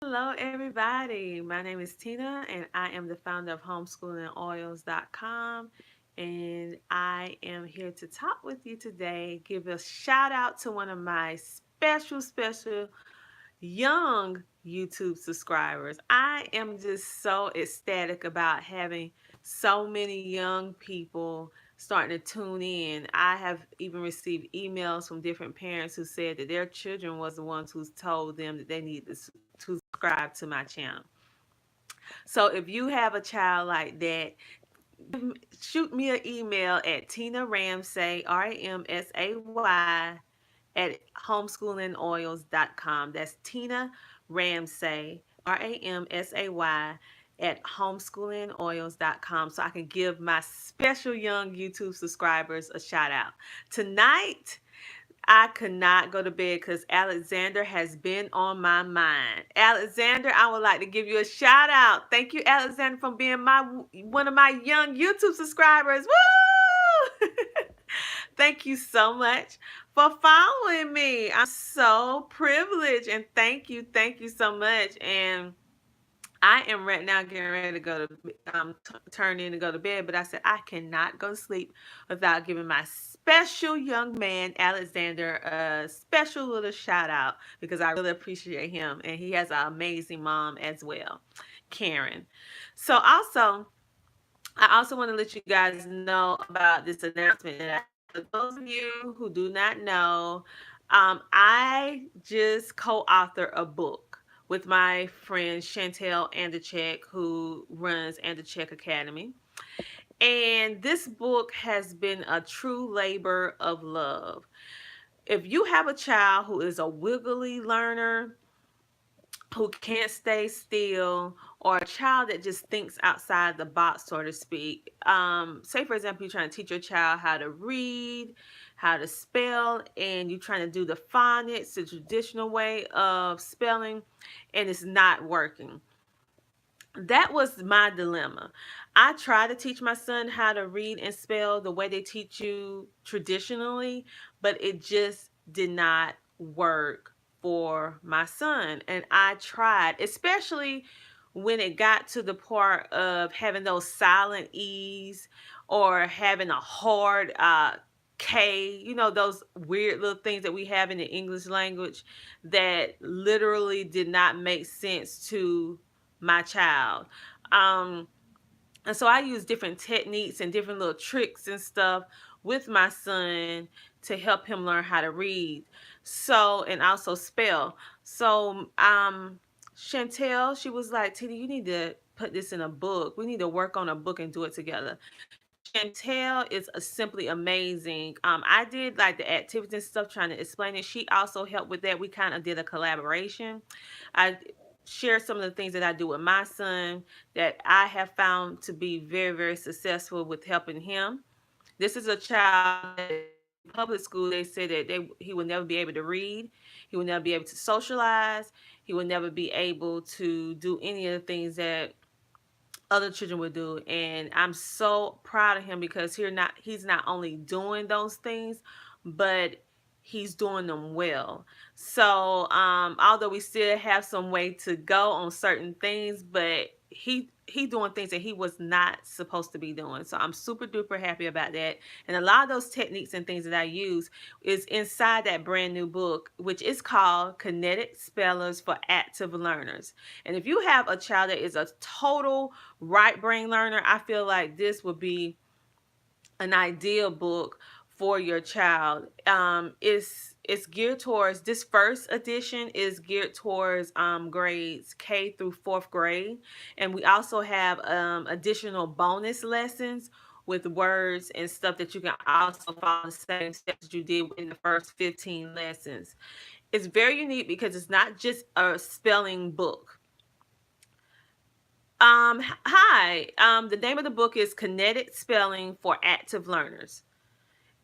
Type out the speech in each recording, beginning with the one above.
Hello, everybody. My name is Tina, and I am the founder of HomeschoolingandOils.com. And I am here to talk with you today. Give a shout out to one of my special young YouTube subscribers. I am just so ecstatic about having so many young people starting to tune in. I have even received emails from different parents who said that their children was the ones who told them that they need to subscribe to my channel. So if you have a child like that, shoot me an email at Tina Ramsay, Ramsay, at homeschoolingoils.com. That's Tina Ramsay, Ramsay, at homeschoolingoils.com, so I can give my special young YouTube subscribers a shout out. Tonight, I could not go to bed because Alexander has been on my mind. Alexander, I would like to give you a shout out. Thank you, Alexander, for being one of my young YouTube subscribers. Woo! Thank you so much for following me. I'm so privileged, and thank you so much. And I am right now getting ready to go to turn in to go to bed, but I said I cannot go to sleep without giving my special young man Alexander a special little shout out because I really appreciate him, and he has an amazing mom as well, Karen. So I also want to let you guys know about this announcement that for those of you who do not know, I just co-author a book with my friend Chantel Anderchek, who runs Anderchek Academy. And this book has been a true labor of love. If you have a child who is a wiggly learner, who can't stay still, or a child that just thinks outside the box, so to speak. Say, for example, you're trying to teach your child how to read, how to spell, and you're trying to do the phonics, the traditional way of spelling, and it's not working. That was my dilemma. I tried to teach my son how to read and spell the way they teach you traditionally, but it just did not work for my son. And I tried, especially when it got to the part of having those silent E's or having a hard K, those weird little things that we have in the English language that literally did not make sense to my child. Um, and so I use different techniques and different little tricks and stuff with my son to help him learn how to read. So, and also spell. So, Chantel, she was like, Tina, you need to put this in a book. We need to work on a book and do it together. Chantel is simply amazing. I did like the activities and stuff trying to explain it. She also helped with that. We kind of did a collaboration. I share some of the things that I do with my son that I have found to be very successful with helping him. This is a child that in public school they said that he would never be able to read, he would never be able to socialize, he would never be able to do any of the things that other children would do. And I'm so proud of him because he's not only doing those things, but he's doing them well. So although we still have some way to go on certain things, but he doing things that he was not supposed to be doing. So I'm super duper happy about that. And a lot of those techniques and things that I use is inside that brand new book, which is called Kinetic Spellers for Active Learners. And if you have a child that is a total right brain learner, I feel like this would be an ideal book for your child. It's geared towards, this first edition is geared towards grades K through fourth grade, and we also have additional bonus lessons with words and stuff that you can also follow the same steps that you did in the first 15 lessons. It's very unique because it's not just a spelling book. Hi. The name of the book is Kinetic Spelling for Active Learners.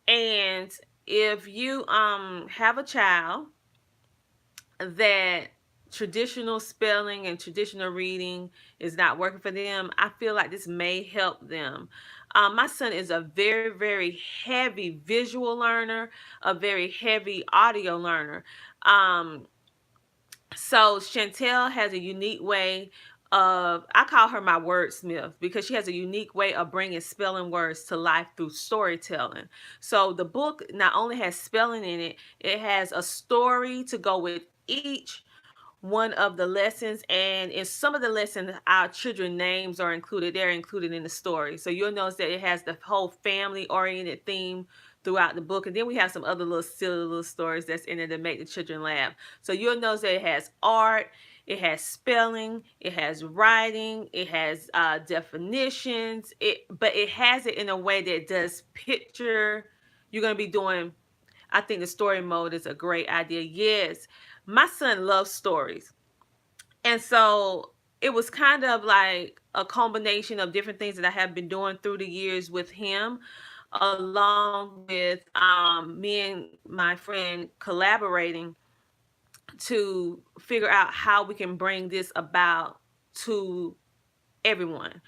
And if you have a child that traditional spelling and traditional reading is not working for them, I feel like this may help them. My son is a very heavy visual learner, a very heavy audio learner. So Chantel has a unique way of, I call her my wordsmith, because she has a unique way of bringing spelling words to life through storytelling. So the book not only has spelling in it, it has a story to go with each one of the lessons, and in some of the lessons our children names are included. They're included in the story, so you'll notice that it has the whole family oriented theme throughout the book. And then we have some other little silly little stories that's in it that make the children laugh. So you'll notice that it has art, it has spelling, it has writing, it has definitions, but it has it in a way that does picture. You're going to be doing, I think the story mode is a great idea. Yes, my son loves stories. And so it was kind of like a combination of different things that I have been doing through the years with him, along with me and my friend collaborating to figure out how we can bring this about to everyone.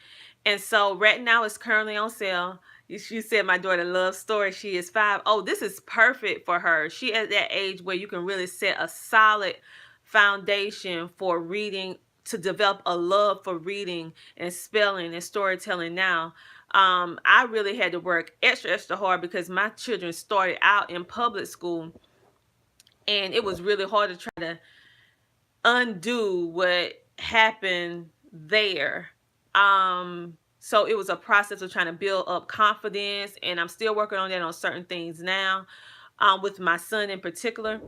And so right now it's currently on sale. You said my daughter loves stories. She is 5. Oh, this is perfect for her. She at that age where you can really set a solid foundation for reading, to develop a love for reading and spelling and storytelling now. I really had to work extra, extra hard because my children started out in public school, and it was really hard to try to undo what happened there. So it was a process of trying to build up confidence, and I'm still working on that on certain things now, with my son in particular.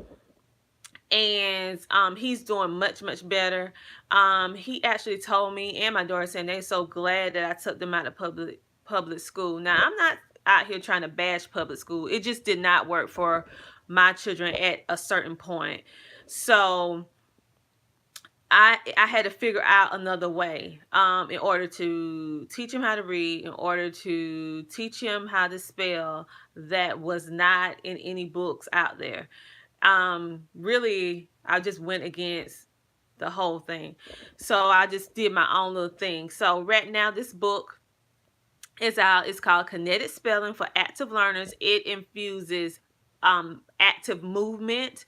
And he's doing much, much better. He actually told me and my daughter saying they're so glad that I took them out of public school. Now, I'm not out here trying to bash public school. It just did not work for my children at a certain point. So I had to figure out another way, in order to teach him how to read, in order to teach him how to spell, that was not in any books out there. Really, I just went against the whole thing. So I just did my own little thing. So right now, this book is out. It's called Kinetic Spelling for Active Learners. It infuses active movement.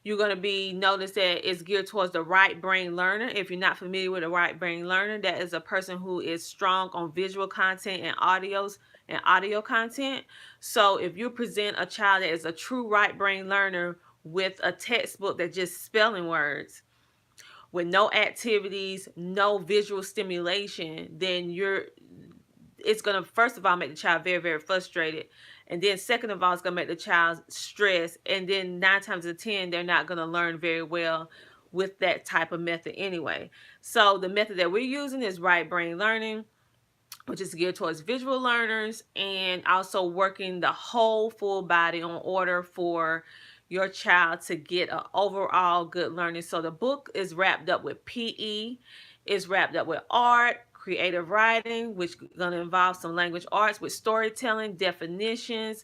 You're going to be notice that it's geared towards the right brain learner. If you're not familiar with a right brain learner, that is a person who is strong on visual content and audio content. So if you present a child that is a true right brain learner with a textbook that just spelling words, with no activities, no visual stimulation, then it's going to, first of all, make the child very, very frustrated. And then second of all, it's going to make the child stressed. And then 9 times out of 10, they're not going to learn very well with that type of method anyway. So the method that we're using is right brain learning, which is geared towards visual learners, and also working the whole full body in order for your child to get an overall good learning. So the book is wrapped up with PE, is wrapped up with art, creative writing, which is going to involve some language arts, with storytelling, definitions,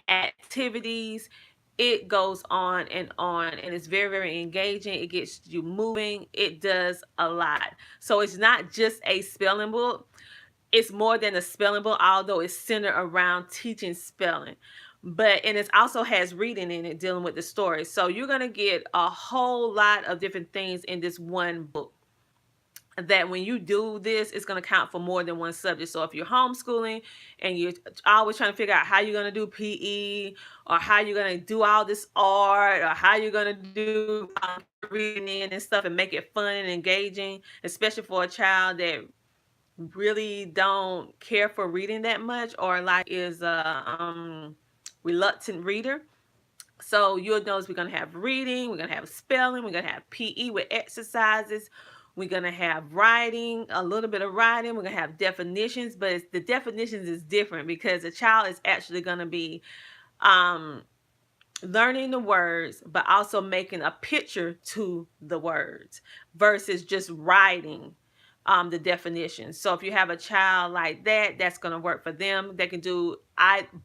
activities. It goes on, and it's very, very engaging. It gets you moving. It does a lot. So it's not just a spelling book. It's more than a spelling book, although it's centered around teaching spelling. And it also has reading in it, dealing with the story. So you're going to get a whole lot of different things in this one book, that when you do this, it's going to count for more than one subject. So if you're homeschooling and you're always trying to figure out how you're going to do PE, or how you're going to do all this art, or how you're going to do reading and stuff, and make it fun and engaging, especially for a child that really don't care for reading that much, or like is a reluctant reader. So you'll notice we're going to have reading, we're going to have spelling, we're going to have PE with exercises, we're going to have writing, a little bit of writing, we're going to have definitions. But the definitions is different because the child is actually going to be learning the words, but also making a picture to the words versus just writing the definitions. So if you have a child like that, that's going to work for them. They can do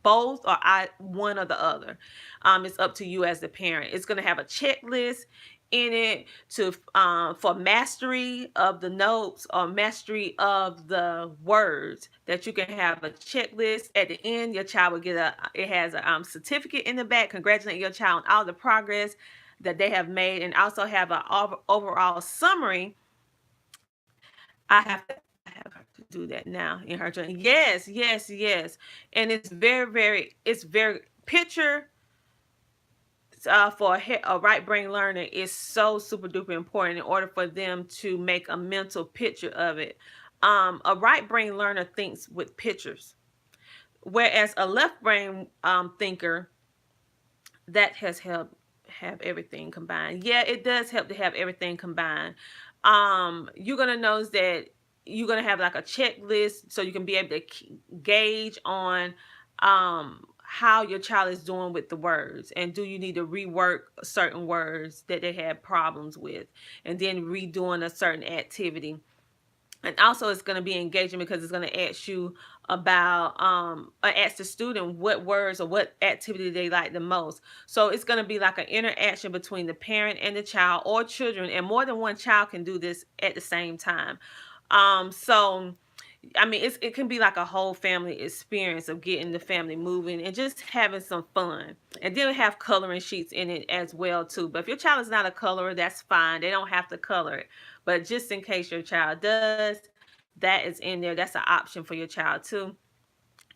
both, or one or the other. It's up to you as the parent. It's going to have a checklist in it for mastery of the notes, or mastery of the words, that you can have a checklist. At the end, your child will get it has a certificate in the back congratulating your child on all the progress that they have made, and also have an overall summary. I have her to do that now in her journey. Yes, yes, yes. And it's it's very picture for a right brain learner is so super duper important in order for them to make a mental picture of it. A right brain learner thinks with pictures, whereas a left brain thinker, that has helped have everything combined. Yeah, it does help to have everything combined. You're gonna notice that you're gonna have like a checklist so you can be able to gauge on how your child is doing with the words, and do you need to rework certain words that they had problems with, and then redoing a certain activity. And also it's going to be engaging because it's going to ask you about ask the student what words or what activity they like the most. So it's going to be like an interaction between the parent and the child, or children, and more than one child can do this at the same time. So I mean, it can be like a whole family experience of getting the family moving and just having some fun. And then we have coloring sheets in it as well too. But if your child is not a colorer, that's fine. They don't have to color it. But just in case your child does, that is in there. That's an option for your child too.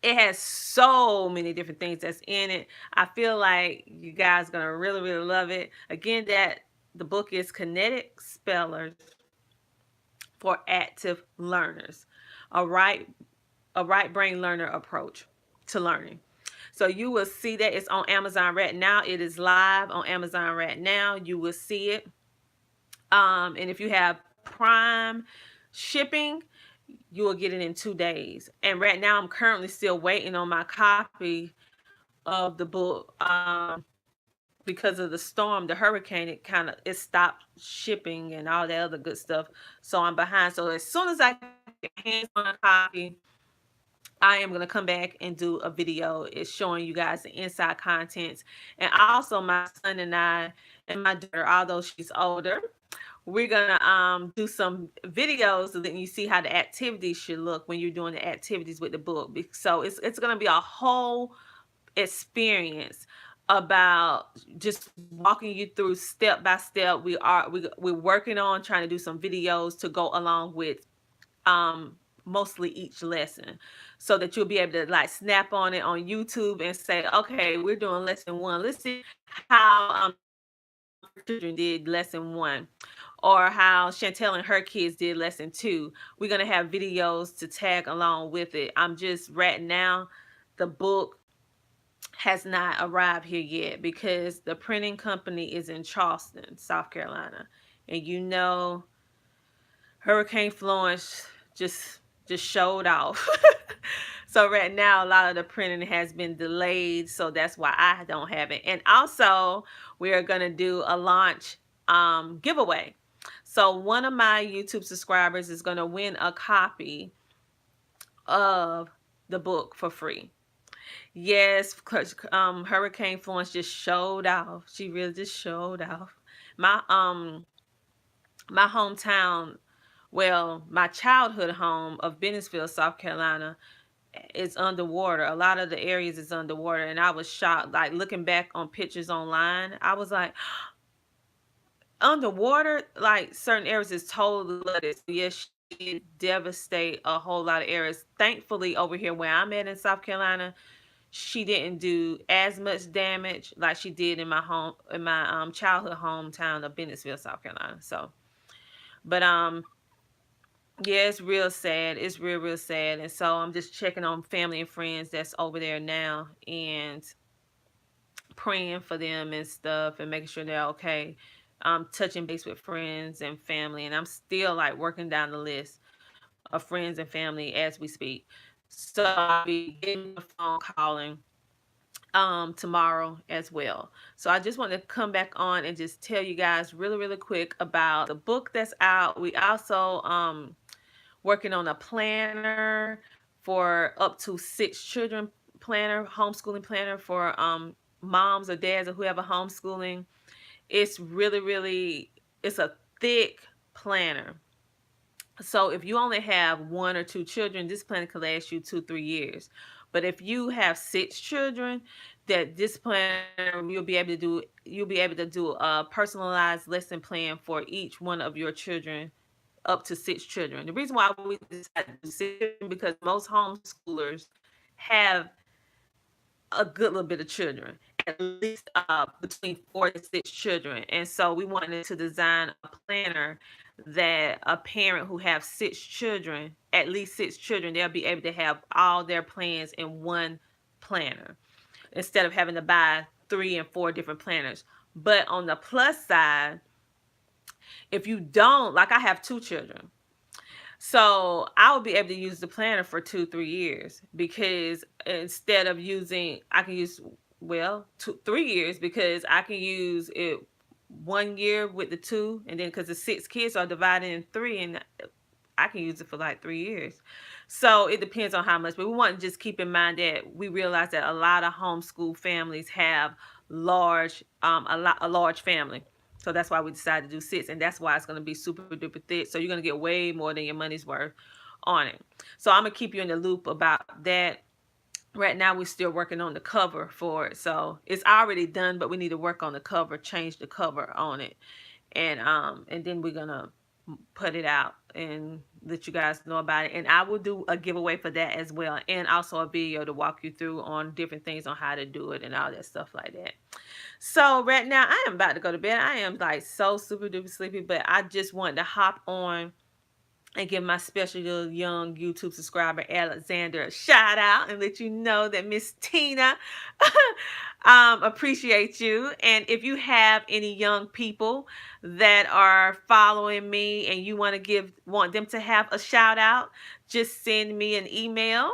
It has so many different things that's in it. I feel like you guys are gonna really, really love it. Again, that the book is Kinetic Spellers for Active Learners. A right a right brain learner approach to learning. So you will see that it's on Amazon right now. It is live on Amazon right now. You will see it. And if you have Prime shipping, you will get it in 2 days. And right now, I'm currently still waiting on my copy of the book. Because of the storm, the hurricane, it stopped shipping and all that other good stuff. So I'm behind. So as soon as I get hands on a copy, I am going to come back and do a video. It's showing you guys the inside contents. And also my son and I and my daughter, although she's older, we're going to do some videos so that you see how the activities should look when you're doing the activities with the book. So it's going to be a whole experience about just walking you through step by step. We're working on trying to do some videos to go along with mostly each lesson, so that you'll be able to like snap on it on YouTube and say, okay, we're doing lesson one. Let's see how children did lesson one, or how Chantel and her kids did lesson two. We're gonna have videos to tag along with it. I'm just right now, the book has not arrived here yet because the printing company is in Charleston, South Carolina, and Hurricane Florence just showed off. So right now, a lot of the printing has been delayed, so that's why I don't have it. And also, we are gonna do a launch giveaway. So one of my YouTube subscribers is gonna win a copy of the book for free. Yes, Hurricane Florence just showed off. She really just showed off. My my hometown, well, my childhood home of Bennettsville, South Carolina, is underwater. A lot of the areas is underwater, and I was shocked. Like looking back on pictures online, I was like, underwater. Like certain areas is totally flooded. So yes, she did devastate a whole lot of areas. Thankfully, over here where I'm at in South Carolina, she didn't do as much damage like she did in my childhood hometown of Bennettsville, South Carolina. So, but yeah, it's real sad. It's real, real sad. And so I'm just checking on family and friends that's over there now and praying for them and stuff and making sure they're okay. Touching base with friends and family. And I'm still like working down the list of friends and family as we speak. So I'll be getting a phone calling tomorrow as well. So I just want to come back on and just tell you guys really, really quick about the book that's out. We also working on a planner for up to 6 children planner, homeschooling planner for moms or dads or whoever homeschooling. It's really, really, it's a thick planner. So if you only have 1 or 2 children, this planner could last you 2, 3 years. But if you have 6 children, that this planner you'll be able to do a personalized lesson plan for each one of your children, up to 6 children. The reason why we decided to do 6 because most homeschoolers have a good little bit of children, at least between 4 to 6 children. And so we wanted to design a planner that a parent who have 6 children, at least 6 children, they'll be able to have all their plans in one planner instead of having to buy 3 and 4 different planners. But on the plus side, if you don't, like I have 2 children, so I would be able to use the planner for 2, 3 years, because instead of using, I can use, well, 2, 3 years, because I can use it 1 year with the 2, and then because the 6 kids are divided in 3, and I can use it for like 3 years. So it depends on how much, but we want to just keep in mind that we realize that a lot of homeschool families have a large family. So that's why we decided to do 6, and that's why it's going to be super duper thick. So you're going to get way more than your money's worth on it. So I'm going to keep you in the loop about that. Right now we're still working on the cover for it. So it's already done, but we need to work on the cover, change the cover on it. And then we're going to put it out and let you guys know about it. And I will do a giveaway for that as well, and also a video to walk you through on different things on how to do it and all that stuff like that. So right now I am about to go to bed. I am like so super duper sleepy, but I just wanted to hop on and give my special little young YouTube subscriber Alexander a shout out and let you know that Miss Tina appreciate you. And if you have any young people that are following me and you want them to have a shout out, just send me an email.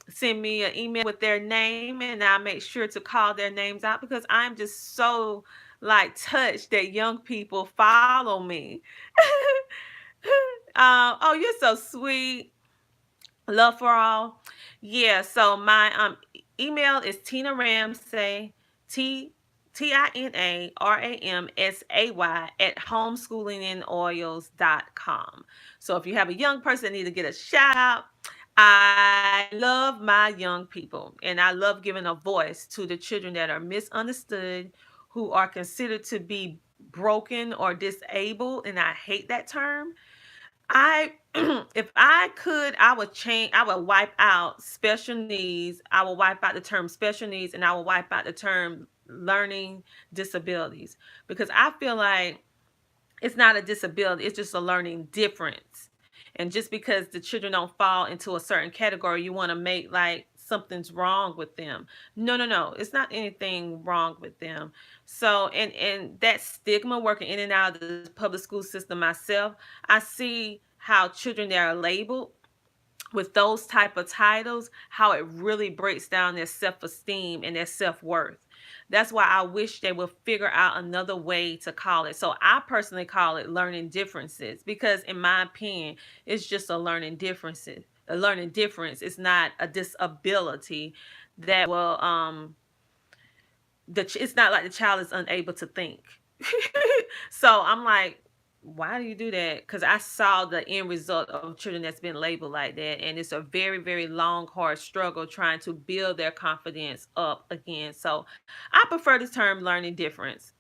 Send me an email with their name, and I'll make sure to call their names out, because I'm just so like touched that young people follow me. Oh, you're so sweet. Love for all. Yeah, so my email is Tina Ramsay, TinaRamsay at homeschoolingandOils.com. So if you have a young person that need to get a shout out, I love my young people, and I love giving a voice to the children that are misunderstood, who are considered to be broken or disabled, and I hate that term. I if I could, I would wipe out special needs. I will wipe out the term special needs, and I will wipe out the term learning disabilities, because I feel like it's not a disability, it's just a learning difference. And just because the children don't fall into a certain category, you want to make like something's wrong with them. No, no, no. It's not anything wrong with them. So, and that stigma, working in and out of the public school system myself, I see how children that are labeled with those type of titles, how it really breaks down their self-esteem and their self-worth. That's why I wish they would figure out another way to call it. So I personally call it learning differences, because in my opinion, it's just a learning differences. A learning difference is not a disability that will it's not like the child is unable to think. So I'm like, why do you do that? Because I saw the end result of children that's been labeled like that, and it's a very, very long, hard struggle trying to build their confidence up again. So I prefer the term learning difference.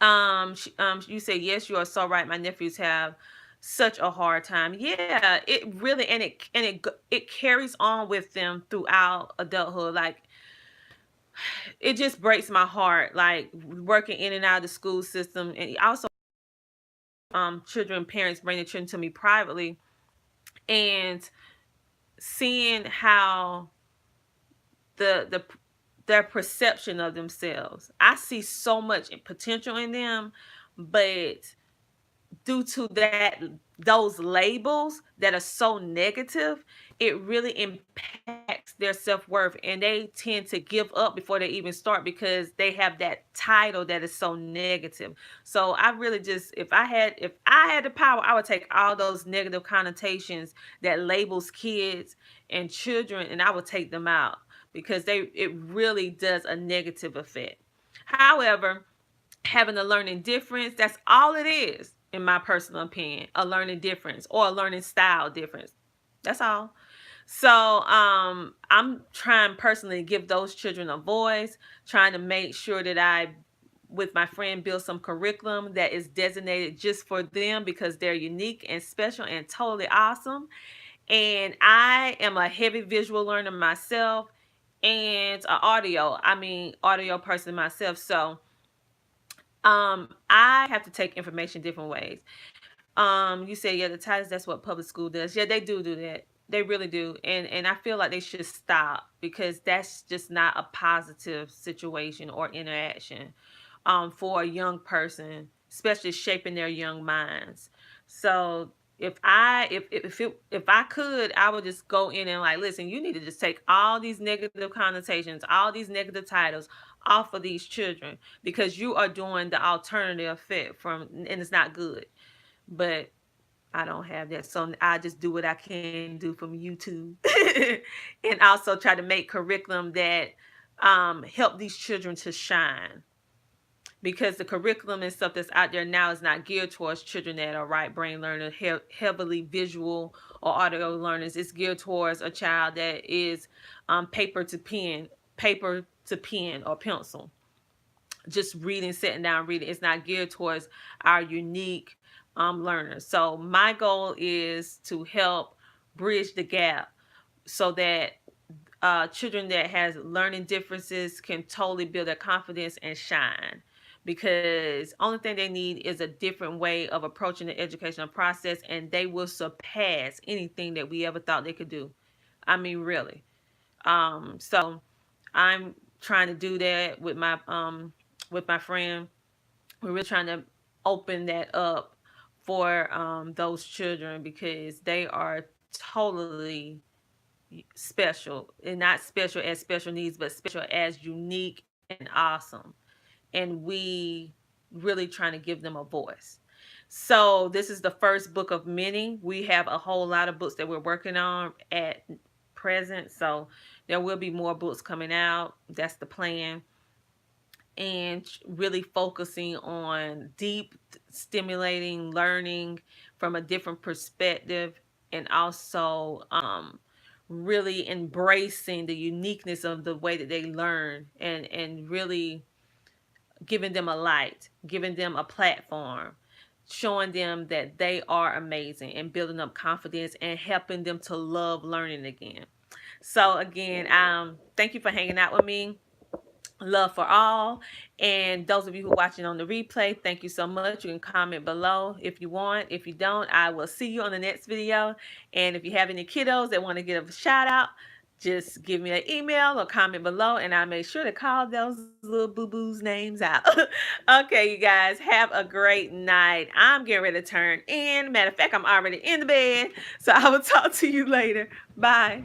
You say, yes, you are so right. My nephews have such a hard time. Yeah, it really, and it carries on with them throughout adulthood. Like, it just breaks my heart, like working in and out of the school system, and also children parents bring their children to me privately, and seeing how the their perception of themselves. I see so much potential in them, but due to those labels that are so negative, it really impacts their self-worth, and they tend to give up before they even start, because they have that title that is so negative. So I really just, if I had the power, I would take all those negative connotations that labels kids and children, and I would take them out, because it really does a negative effect. However, having a learning difference, that's all it is, in my personal opinion, a learning difference or a learning style difference. That's all. So I'm trying personally to give those children a voice, trying to make sure that I, with my friend, build some curriculum that is designated just for them because they're unique and special and totally awesome. And I am a heavy visual learner myself and audio person myself. So I have to take information different ways. You say, yeah, the titles, that's what public school does. Yeah, they do that. They really do. And I feel like they should stop because that's just not a positive situation or interaction for a young person, especially shaping their young minds. So if I could, I would just go in and like, listen, you need to just take all these negative connotations, all these negative titles off of these children because you are doing the alternative effect from, and it's not good. But I don't have that. So I just do what I can do from YouTube and also try to make curriculum that help these children to shine, because the curriculum and stuff that's out there now is not geared towards children that are right brain learners, heavily visual or audio learners. It's geared towards a child that is paper to pen or pencil, just reading, sitting down reading. It's not geared towards our unique learners. So my goal is to help bridge the gap so that children that has learning differences can totally build their confidence and shine, because only thing they need is a different way of approaching the educational process, and they will surpass anything that we ever thought they could do. I mean, really. So I'm trying to do that with my friend. We're really trying to open that up for those children because they are totally special, and not special as special needs, but special as unique and awesome. And we really trying to give them a voice. So this is the first book of many. We have a whole lot of books that we're working on at present. So there will be more books coming out. That's the plan. And really focusing on deep, stimulating learning from a different perspective, and also really embracing the uniqueness of the way that they learn, and really giving them a light, giving them a platform, showing them that they are amazing and building up confidence and helping them to love learning again. So again, thank you for hanging out with me. Love for all. And those of you who are watching on the replay, thank you so much. You can comment below if you want. If you don't, I will see you on the next video. And if you have any kiddos that want to give a shout out, just give me an email or comment below, and I'll make sure to call those little boo-boos names out. Okay, you guys, have a great night. I'm getting ready to turn in. Matter of fact, I'm already in the bed. So I will talk to you later. Bye.